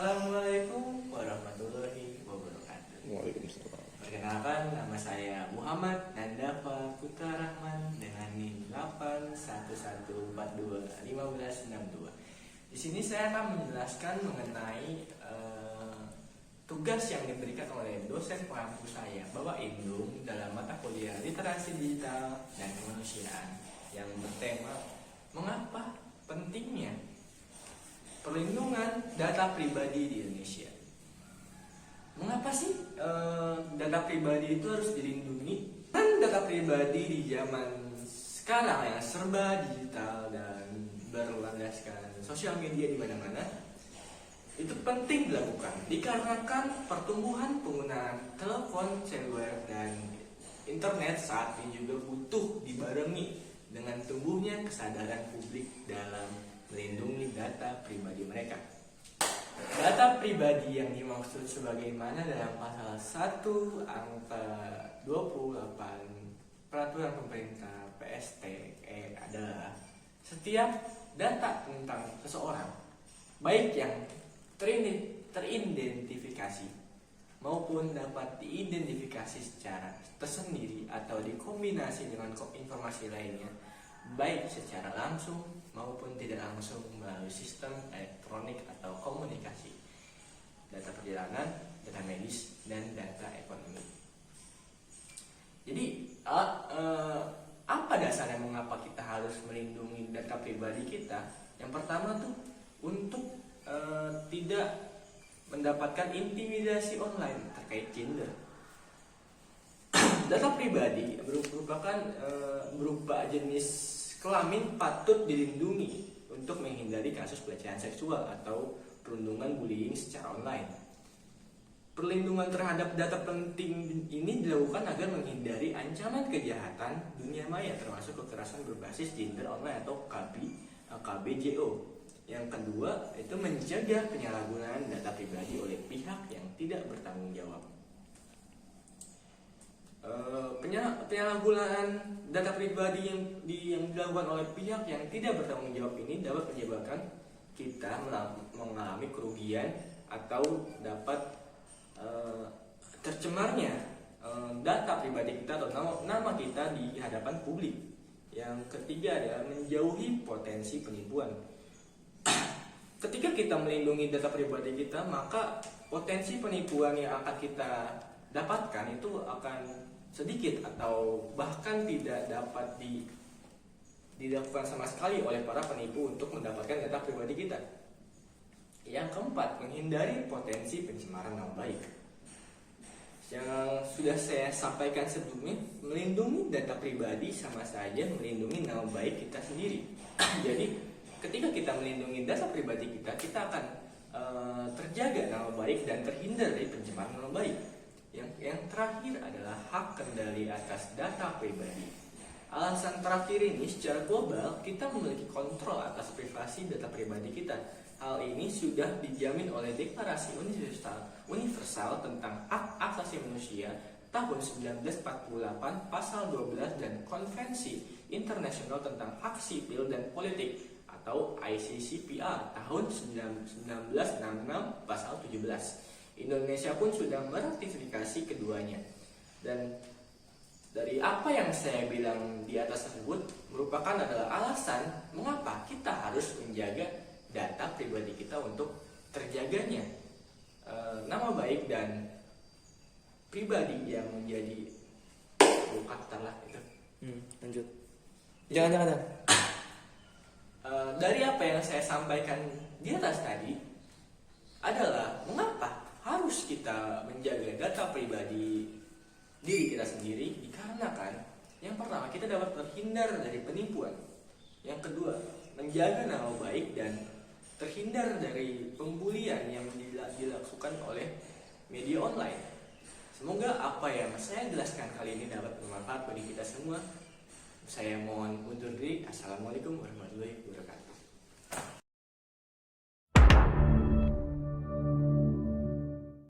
Assalamualaikum warahmatullahi wabarakatuh. Waalaikumsalam. Perkenalkan, nama saya Muhammad Nandapa Putra Rahman dengan NIM 811421562. Di sini saya akan menjelaskan mengenai tugas yang diberikan oleh dosen pengampu saya, Bapak Indung, dalam mata kuliah Literasi Digital dan Kemanusiaan yang bertema mengapa pentingnya perlindungan data pribadi di Indonesia. Mengapa sih data pribadi itu harus dilindungi? Kan data pribadi di zaman sekarang yang serba digital dan berlandaskan sosial media di mana-mana itu penting dilakukan dikarenakan pertumbuhan penggunaan telepon seluler dan internet saat ini juga butuh dibarengi dengan tumbuhnya kesadaran publik dalam melindungi data pribadi mereka. Data pribadi yang dimaksud sebagaimana dalam pasal 1 angka 28 Peraturan Pemerintah PSTE adalah setiap data tentang seseorang, baik yang teridentifikasi maupun dapat diidentifikasi secara tersendiri atau dikombinasi dengan informasi lainnya, baik secara langsung maupun tidak langsung melalui sistem elektronik atau komunikasi, data perjalanan, data medis, dan data ekonomi. Jadi apa dasarnya mengapa kita harus melindungi data pribadi kita? Yang pertama tuh untuk tidak mendapatkan intimidasi online terkait gender. Data pribadi berupa jenis kelamin patut dilindungi untuk menghindari kasus pelecehan seksual atau perundungan bullying secara online. Perlindungan terhadap data penting ini dilakukan agar menghindari ancaman kejahatan dunia maya termasuk kekerasan berbasis gender online atau KBJO. Yang kedua, itu menjaga penyalahgunaan data pribadi oleh pihak yang tidak bertanggung jawab. Penyalahgunaan data pribadi yang dilakukan oleh pihak yang tidak bertanggung jawab ini dapat menyebabkan kita mengalami kerugian atau dapat tercemarnya data pribadi kita atau nama kita di hadapan publik. Yang ketiga adalah menjauhi potensi penipuan. Ketika kita melindungi data pribadi kita, maka potensi penipuan yang akan kita dapatkan itu akan sedikit atau bahkan tidak dapat dilakukan sama sekali oleh para penipu untuk mendapatkan data pribadi kita. Yang keempat, menghindari potensi pencemaran nama baik. Yang sudah saya sampaikan sebelumnya, melindungi data pribadi sama saja melindungi nama baik kita sendiri. Jadi ketika kita melindungi data pribadi kita, kita akan terjaga nama baik dan terhindar dari pencemaran nama baik. Yang terakhir adalah hak kendali atas data pribadi. Alasan terakhir ini, secara global kita memiliki kontrol atas privasi data pribadi kita. Hal ini sudah dijamin oleh Deklarasi Universal tentang Hak Asasi Manusia tahun 1948 pasal 12 dan Konvensi Internasional tentang Hak Sipil dan Politik atau ICCPR tahun 1966 pasal 17. Indonesia pun sudah meratifikasi keduanya. Dan dari apa yang saya bilang di atas tersebut merupakan adalah alasan mengapa kita harus menjaga data pribadi kita untuk terjaganya nama baik dan pribadi yang menjadi bukan itu. Lanjut. Jangan. Dari apa yang saya sampaikan di atas tadi adalah mengapa harus kita menjaga data pribadi diri kita sendiri, dikarenakan yang pertama kita dapat terhindar dari penipuan, yang kedua menjaga nama baik dan terhindar dari pembulian yang dilakukan oleh media online. Semoga apa yang saya jelaskan kali ini dapat bermanfaat bagi kita semua. Saya mohon undur diri. Assalamualaikum warahmatullahi wabarakatuh.